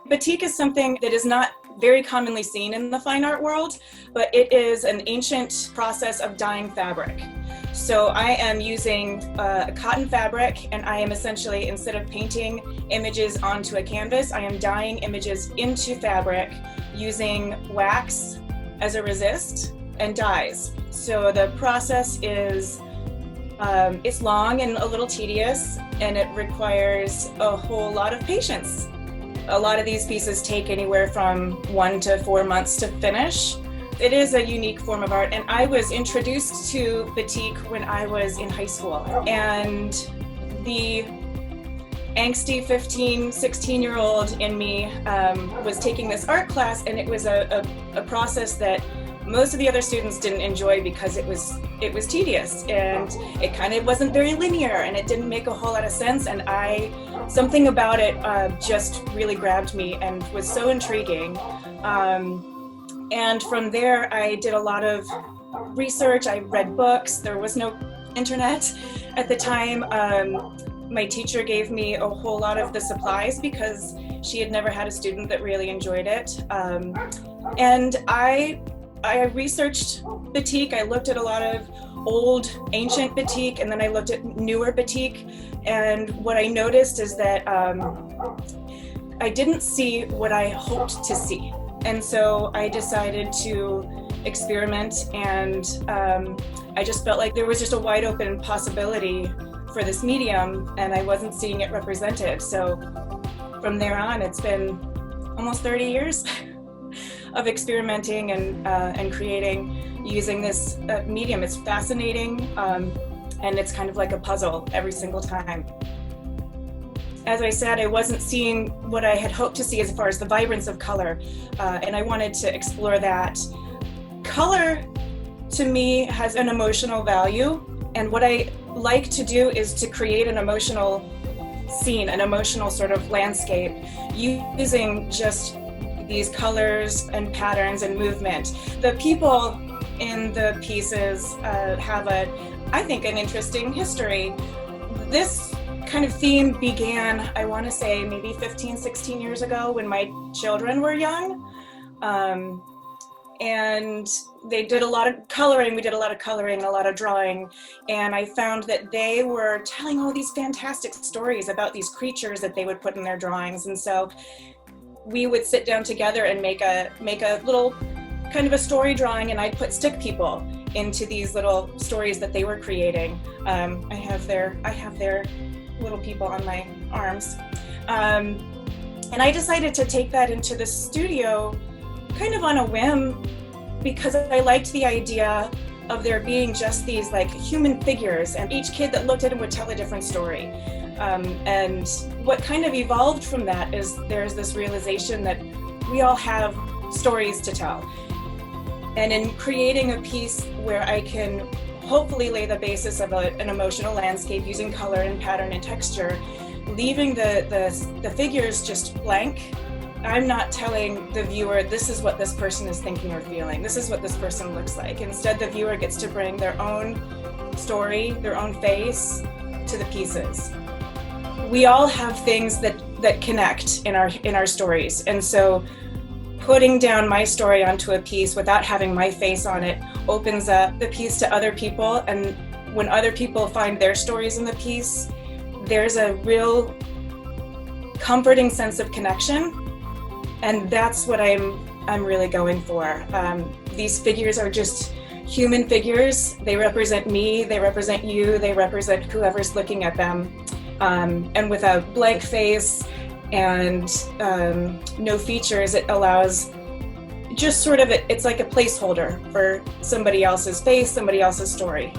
Batik is something that is not very commonly seen in the fine art world, but it is an ancient process of dyeing fabric. So I am using a cotton fabric, and I am essentially, instead of painting images onto a canvas, I am dyeing images into fabric using wax as a resist and dyes. So the process is it's long and a little tedious, and it requires a whole lot of patience. A lot of these pieces take anywhere from 1 to 4 months to finish. It is a unique form of art, and I was introduced to batik when I was in high school. And the angsty 15, 16-year-old in me was taking this art class, and it was a process that most of the other students didn't enjoy because it was tedious, and it kind of wasn't very linear, and it didn't make a whole lot of sense, and something about it just really grabbed me and was so intriguing. And from there, I did a lot of research. I read books. There was no internet at the time. My teacher gave me a whole lot of the supplies because she had never had a student that really enjoyed it. And I researched batik. I looked at a lot of old, ancient batik, and then I looked at newer batik. And what I noticed is that I didn't see what I hoped to see. And so I decided to experiment, and I just felt like there was just a wide open possibility for this medium, and I wasn't seeing it represented. So from there on, it's been almost 30 years of experimenting and creating using this medium. It's fascinating, and it's kind of like a puzzle every single time. As I said, I wasn't seeing what I had hoped to see as far as the vibrance of color, and I wanted to explore that. Color, to me, has an emotional value, and what I like to do is to create an emotional scene, an emotional sort of landscape, using just these colors and patterns and movement. The people in the pieces have I think, an interesting history. This kind of theme began, I want to say, maybe 15, 16 years ago when my children were young. And they did a lot of coloring. We did a lot of coloring, a lot of drawing. And I found that they were telling all these fantastic stories about these creatures that they would put in their drawings. And so we would sit down together and make a little kind of a story drawing, and I'd put stick people into these little stories that they were creating. I have their little people on my arms. And I decided to take that into the studio kind of on a whim, because I liked the idea of there being just these like human figures, and each kid that looked at them would tell a different story. And what kind of evolved from that is there's this realization that we all have stories to tell. And in creating a piece where I can hopefully lay the basis of an emotional landscape using color and pattern and texture, leaving the figures just blank, I'm not telling the viewer, this is what this person is thinking or feeling, this is what this person looks like. Instead, the viewer gets to bring their own story, their own face to the pieces. We all have things that connect in our stories, and so putting down my story onto a piece without having my face on it opens up the piece to other people, and when other people find their stories in the piece, there's a real comforting sense of connection, and that's what I'm really going for. These figures are just human figures. They represent me, they represent you, they represent whoever's looking at them. And with a blank face and no features, it allows just sort of, it's like a placeholder for somebody else's face, somebody else's story.